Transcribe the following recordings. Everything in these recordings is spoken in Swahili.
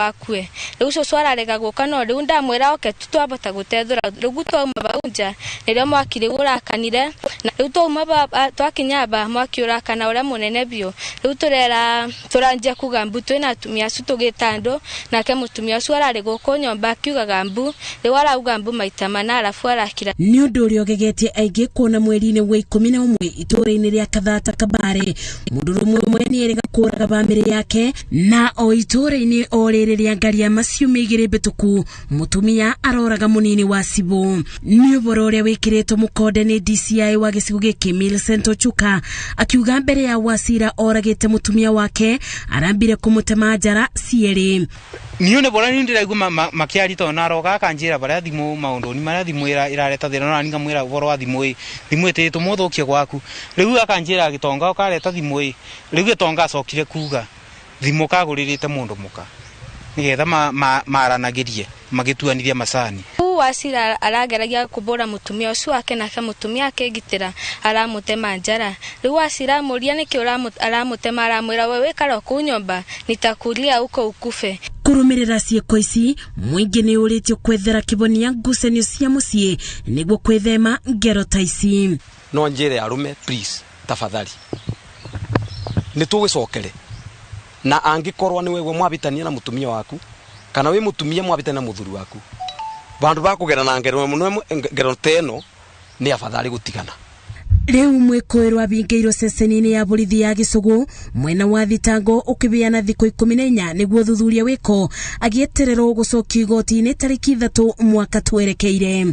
akue riu cucu ararega guka no riu ndamwira oke tutwabota gutethura riu twauma baunja nirio mwaki riu urakanire na riu twauma twakinyaba mwaki urakana uria munene bio riu turanjia kuga mbu twina atumia acu tugitando nake mutumia ucio arari guku nyomba akiugaga mbu riu arauga mbu maita mana arafu arakira ni undu uria ugegetie aingi kuona mweri-ini wa 11 itura-ini ria Kathata Kabare mundurume umwe ni erega kuraga bamiri yake na o itura-ini ria ngari ya macio migire betuku mutumia aroraga munini wa Sibo ni uboro uria wikiretwo mukonde ni DCI wa gicigo giki Millicent Ochuka akiuga mbere ya Wasira oragite mutumia wake arambire kumutema njara cieri niyo ne bora nindiraigua makiari to naroga kanjira bara thimu maundu ni mara thimu irareta thina na ninga mwira uboro wa thimu itetu muthukie gwaku riu akanjira gitonga ukareta thimu riu gitonga acokire kuga thimu kaguririte mundu muka nigetha maranagirie magituanithia macani Wasira arageragia kubura mutumia ucio wake nake mutumia akegitira aramutema njara riu Wasira muria niki aramutema aramwira wewe karo kunyomba nitakulia uko ukufe kurumirira cieko ici mwingi ni uritio kwethera kibonia ngucanio cia mucii niguo kwithema ngero ta ici no njire arume please tafadhali ni tugicokere na angikorwa ni wewe mwabitania na mutumia waku kana we mutumia mwabitania na muthuri waku bandu bakugera na ngero teno ni afadhali gutigana riu mwikoirwo abingeirwo ceceni-ini ya borithi ya Gicugu mwena wa thitango ukibiana thikũ 14 niguo thuthuria wiko agietererwo gucokio igoti-ini tariki 3 mwaka twerekeire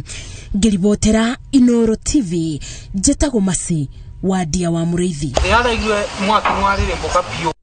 ngiribotera Inooro TV Njetago Masi wa Ndia wa Muriithi yaraigwe mwaki mwarire mboka pio